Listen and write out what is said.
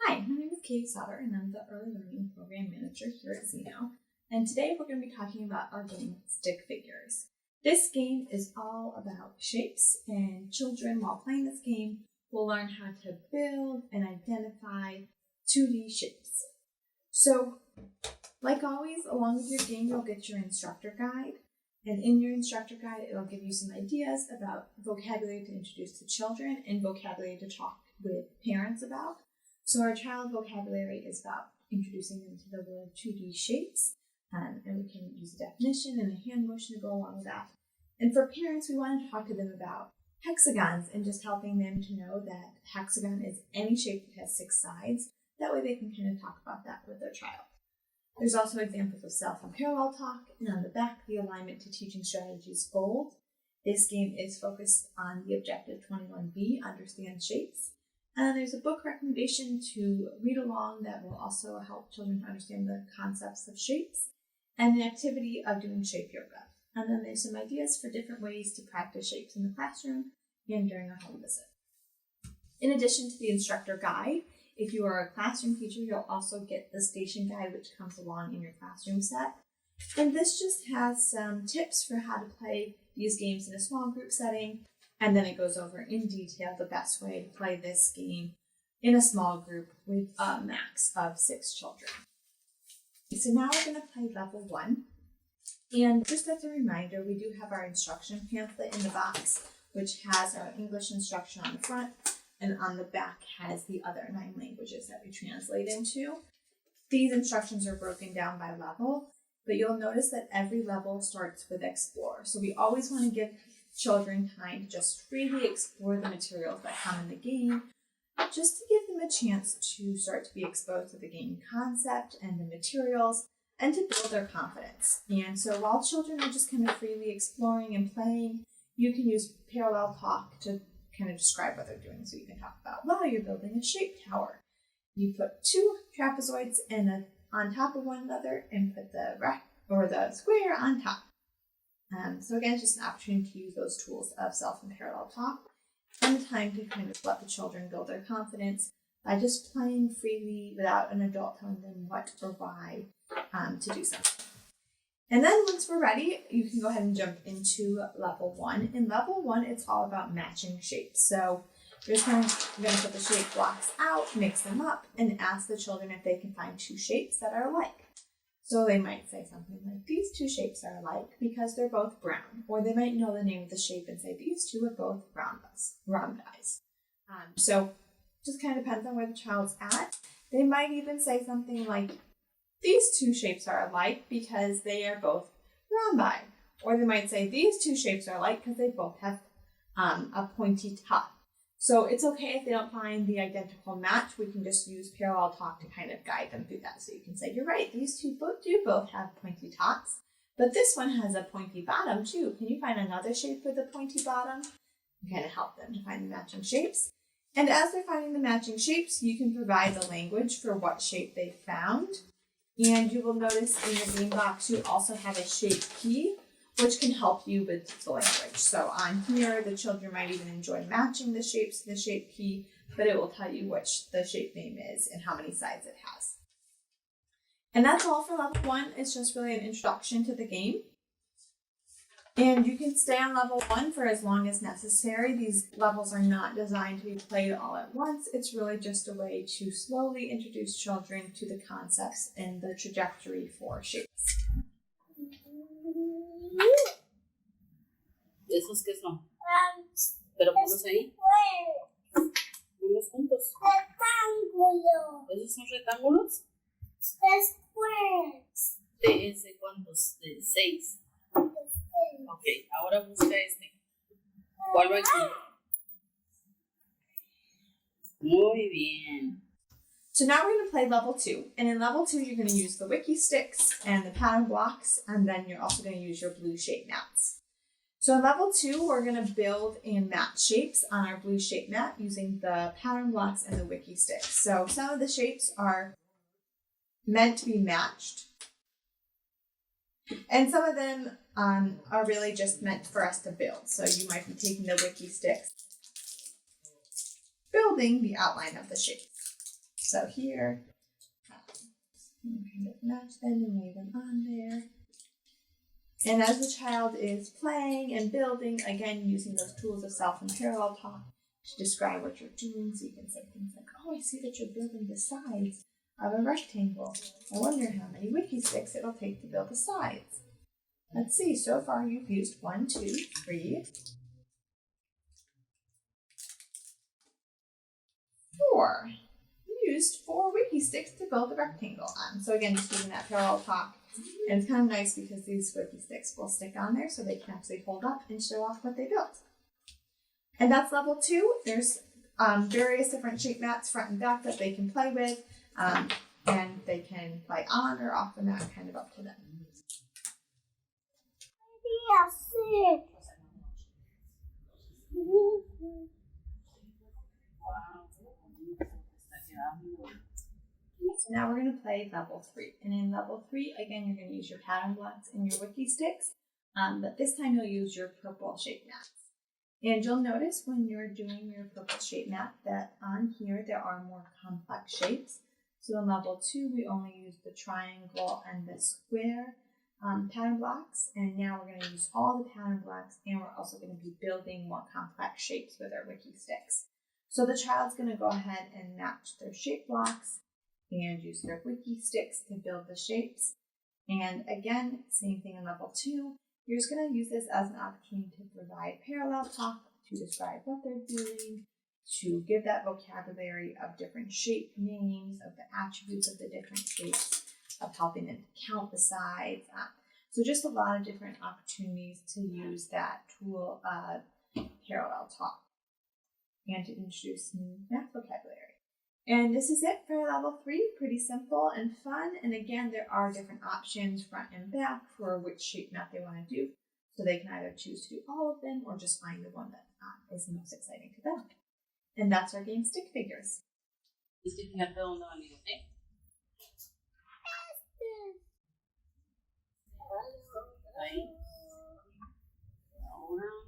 Hi, my name is Katie Sauter, and I'm the Early Learning Program Manager here at Zeno. And today we're going to be talking about our game, Stick Figures. This game is all about shapes, and children, while playing this game, will learn how to build and identify 2D shapes. So, like always, along with your game, you'll get your instructor guide. And in your instructor guide, it'll give you some ideas about vocabulary to introduce to children and vocabulary to talk with parents about. So our child vocabulary is about introducing them to the word 2D shapes, and we can use a definition and a hand motion to go along with that. And for parents, we want to talk to them about hexagons and just helping them to know that hexagon is any shape that has 6 sides. That way they can kind of talk about that with their child. There's also examples of self and parallel talk, and on the back, the alignment to teaching strategies fold. This game is focused on the objective 21B, understand shapes. And there's a book recommendation to read along that will also help children to understand the concepts of shapes, and an activity of doing shape yoga. And then there's some ideas for different ways to practice shapes in the classroom and during a home visit. In addition to the instructor guide, if you are a classroom teacher, you'll also get the station guide, which comes along in your classroom set. And this just has some tips for how to play these games in a small group setting. And then it goes over in detail the best way to play this game in a small group with a max of 6 children. So now we're going to play level 1. And just as a reminder, we do have our instruction pamphlet in the box, which has our English instruction on the front, and on the back has the other 9 languages that we translate into. These instructions are broken down by level, but you'll notice that every level starts with explore. So we always want to give children time to just freely explore the materials that come in the game, just to give them a chance to start to be exposed to the game concept and the materials, and to build their confidence. And so while children are just kind of freely exploring and playing, you can use parallel talk to kind of describe what they're doing. So you can talk about, wow, you're building a shape tower. You put 2 trapezoids on top of one another and put the square on top. So again, it's just an opportunity to use those tools of self and parallel talk, and the time to kind of let the children build their confidence by just playing freely without an adult telling them what or why to do something. And then once we're ready, you can go ahead and jump into level 1. In level 1, it's all about matching shapes. So you're just going to put the shape blocks out, mix them up, and ask the children if they can find 2 shapes that are alike. So they might say something like, these 2 shapes are alike because they're both brown. Or they might know the name of the shape and say, these 2 are both rhombi. So just kind of depends on where the child's at. They might even say something like, these 2 shapes are alike because they are both rhombi. Or they might say, these 2 shapes are alike because they both have a pointy top. So it's okay if they don't find the identical match. We can just use parallel talk to kind of guide them through that. So you can say, you're right, these 2 both have pointy tops, but this one has a pointy bottom too. Can you find another shape with a pointy bottom? And kind of help them to find the matching shapes. And as they're finding the matching shapes, you can provide the language for what shape they found. And you will notice in your game box, you also have a shape key, which can help you with the language. So on here, the children might even enjoy matching the shapes to the shape key, but it will tell you which the shape name is and how many sides it has. And that's all for level 1. It's just really an introduction to the game. And you can stay on level 1 for as long as necessary. These levels are not designed to be played all at once. It's really just a way to slowly introduce children to the concepts and the trajectory for shapes. ¿Esos qué son? Pero ponlos ahí. Ponlos juntos. Rectángulo. ¿Esos son rectángulos? Squares. ¿De cuántos? De 6. Ok, ahora busca este. ¿Cuál va aquí? Muy bien. So now we're going to play level 2. And in level 2, you're going to use the wiki sticks and the pattern blocks, and then you're also going to use your blue shape mats. So in level 2, we're going to build and match shapes on our blue shape mat using the pattern blocks and the wiki sticks. So some of the shapes are meant to be matched, and some of them are really just meant for us to build. So you might be taking the wiki sticks, building the outline of the shape. So here, kind of match them and lay them on there. And as the child is playing and building, again, using those tools of self and parallel talk to describe what you're doing. So you can say things like, oh, I see that you're building the sides of a rectangle. I wonder how many wiki sticks it'll take to build the sides. Let's see, so far you've used 1, 2, 3, 4. You used 4 wiki sticks to build the rectangle on. So again, just using that parallel talk. And it's kind of nice because these wiki sticks will stick on there so they can actually hold up and show off what they built. And that's level 2. There's various different shape mats front and back that they can play with. And they can play on or off the mat, kind of up to them. Yes. So now we're going to play level 3. And in level 3, again, you're going to use your pattern blocks and your wiki sticks. But this time you'll use your purple shape mats. And you'll notice when you're doing your purple shape mat that on here there are more complex shapes. So in level 2, we only use the triangle and the square pattern blocks. And now we're going to use all the pattern blocks, and we're also going to be building more complex shapes with our wiki sticks. So the child's going to go ahead and match their shape blocks and use their wiki sticks to build the shapes. And again, same thing in level 2. You're just going to use this as an opportunity to provide parallel talk, to describe what they're doing, to give that vocabulary of different shape names, of the attributes of the different shapes, of helping them to count the sides. So just a lot of different opportunities to use that tool of parallel talk and to introduce new math vocabulary. And this is it for level 3, pretty simple and fun. And again, there are different options front and back for which shape mat they want to do. So they can either choose to do all of them or just find the one that is most exciting to them. And that's our game, Stick Figures. Ahí. Ahora